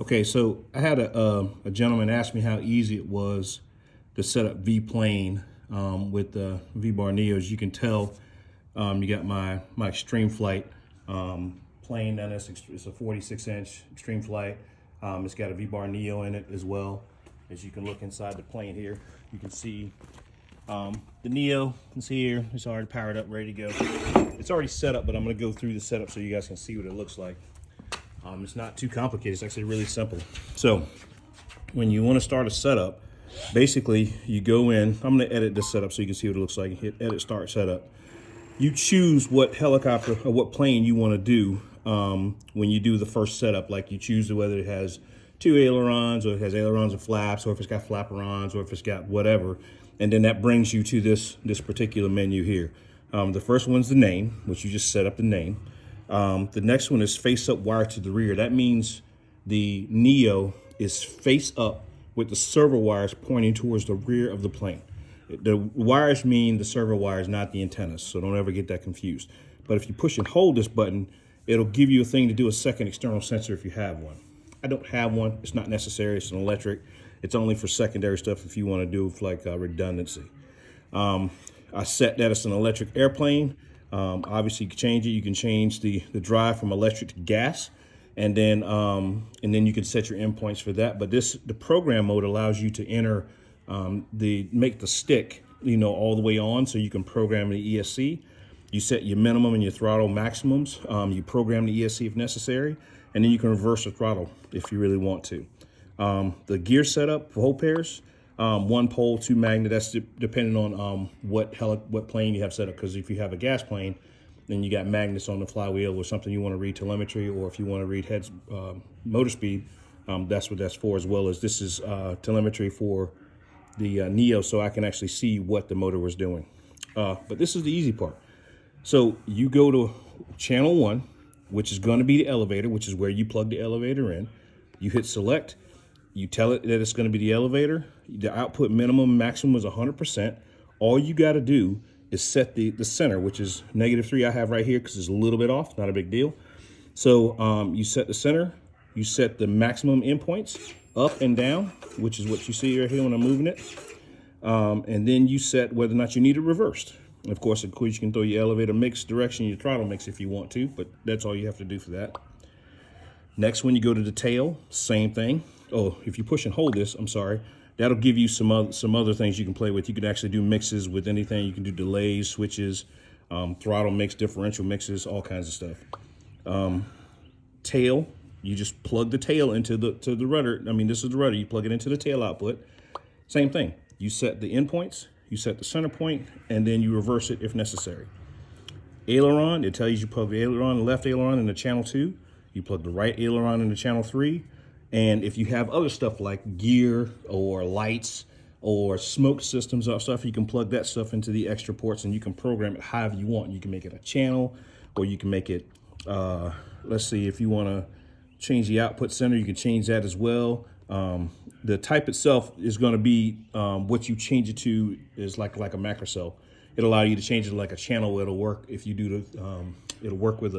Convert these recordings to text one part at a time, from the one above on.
Okay, so I had a gentleman ask me how easy it was to set up VPlane with the VBAR NEO. As you can tell, you got my Extreme Flight plane. And it's a 46-inch Extreme Flight. It's got a VBAR NEO in it as well. As you can look inside the plane here, you can see the NEO. You can see here, it's already powered up, ready to go. It's already set up, but I'm going to go through the setup so you guys can see what it looks like. It's not too complicated. It's actually really simple. So when you want to start a setup, basically you go in. I'm going to edit this setup so you can see what it looks like. Hit edit, start setup. You choose what helicopter or what plane you want to do when you do the first setup. Like you choose whether it has 2 ailerons, or it has ailerons and flaps, or if it's got flaperons, or if it's got whatever. And then that brings you to this particular menu here. The first one's the name, which you just set up the name. The next one is face up wire to the rear. That means the NEO is face up with the servo wires pointing towards the rear of the plane. The wires mean the servo wires, not the antennas, so don't ever get that confused. But if you push and hold this button, it'll give you a thing to do a second external sensor if you have one. I don't have one. It's not necessary. It's an electric. It's only for secondary stuff if you want to do like redundancy. I set that as an electric airplane. Obviously, you can change it. You can change the drive from electric to gas, and then you can set your endpoints for that. But the program mode allows you to enter make the stick, all the way on, so you can program the ESC. You set your minimum and your throttle maximums. You program the ESC if necessary, and then you can reverse the throttle if you really want to. The gear setup for pole pairs. 1 pole, 2 magnet. That's depending on what plane you have set up. Because if you have a gas plane, then you got magnets on the flywheel or something you want to read telemetry, or if you want to read heads motor speed, that's what that's for. As well as this is telemetry for the NEO, so I can actually see what the motor was doing. But this is the easy part. So you go to channel 1, which is going to be the elevator, which is where you plug the elevator in. You hit select. You tell it that it's going to be the elevator. The output minimum maximum is 100%. All you got to do is set the center, which is -3 I have right here because it's a little bit off, not a big deal. So you set the center, you set the maximum endpoints up and down, which is what you see right here when I'm moving it. And then you set whether or not you need it reversed. And of course, you can throw your elevator mix direction, your throttle mix if you want to, but that's all you have to do for that. Next, when you go to the tail, same thing. Oh, if you push and hold this, I'm sorry, that'll give you some other things you can play with. You can actually do mixes with anything. You can do delays, switches, throttle mix, differential mixes, all kinds of stuff. Tail, you just plug the tail into the rudder. I mean, this is the rudder. You plug it into the tail output. Same thing. You set the endpoints, you set the center point, and then you reverse it if necessary. Aileron, it tells you plug the aileron, the left aileron into channel 2. You plug the right aileron into channel 3. And if you have other stuff like gear or lights or smoke systems or stuff, you can plug that stuff into the extra ports and you can program it however you want. You can make it a channel, or you can make it, let's see, if you want to change the output center, you can change that as well. The type itself is going to be what you change it to is like a macro cell. It'll allow you to change it to like a channel. It'll work if you do it'll work with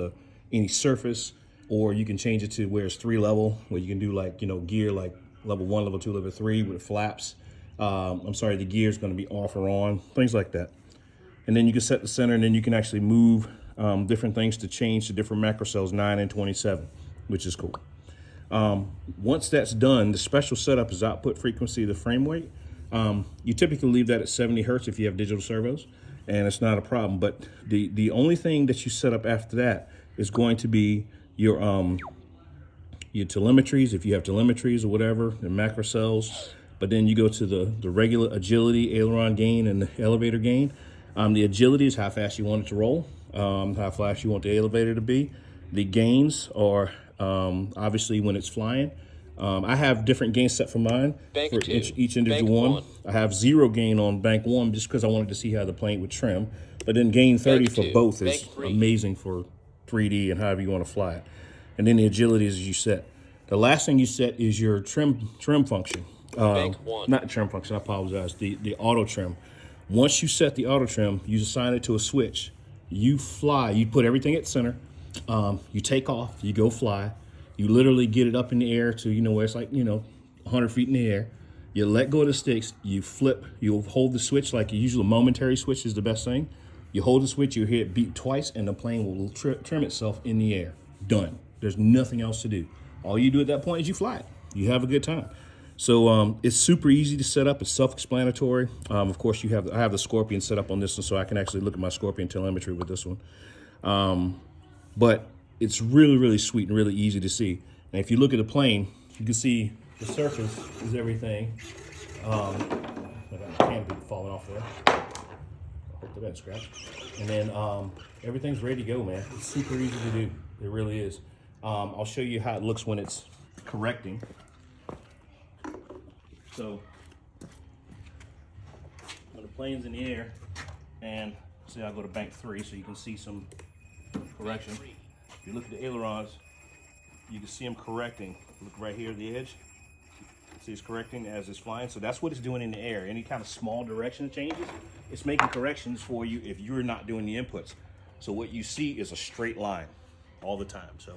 any surface. Or you can change it to where it's 3 level, where you can do like, gear like level 1, level 2, level 3 with flaps. The gear is going to be off or on, things like that. And then you can set the center, and then you can actually move different things to change to different macro cells, 9 and 27, which is cool. Once that's done, the special setup is output frequency of the frame rate. You typically leave that at 70 hertz if you have digital servos, and it's not a problem. But the only thing that you set up after that is going to be your telemetries, if you have telemetries or whatever, the macro cells. But then you go to the regular agility, aileron gain, and the elevator gain. The agility is how fast you want it to roll, how fast you want the elevator to be. The gains are obviously when it's flying. I have different gains set for mine for each individual one. I have 0 gain on bank 1 just because I wanted to see how the plane would trim. But then gain 30 for both is amazing for 3D and however you want to fly it. And then the agility is you set. The last thing you set is your trim function. Not trim function, I apologize. The auto trim. Once you set the auto trim, you assign it to a switch. You fly, you put everything at center. You take off, you go fly. You literally get it up in the air to, you know, where it's like, you know, 100 feet in the air. You let go of the sticks, you flip, you'll hold the switch like you usually a momentary switch is the best thing. You hold the switch, you hear it beep twice, and the plane will trim itself in the air. Done. There's nothing else to do. All you do at that point is you fly it. You have a good time. So it's super easy to set up. It's self-explanatory. Of course, I have the Scorpion set up on this one, so I can actually look at my Scorpion telemetry with this one. But it's really, really sweet and really easy to see. And if you look at the plane, you can see the surface is everything. I got my canopy falling off there. I hope that didn't scratch. And then everything's ready to go, man. It's super easy to do. It really is. I'll show you how it looks when it's correcting. So when the plane's in the air, and see, I'll go to bank 3 so you can see some correction. If you look at the ailerons, you can see them correcting. Look right here at the edge. See, it's correcting as it's flying. So that's what it's doing in the air. Any kind of small direction changes, it's making corrections for you if you're not doing the inputs. So what you see is a straight line all the time. So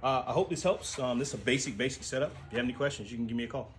I hope this helps. This is a basic setup. If you have any questions, you can give me a call.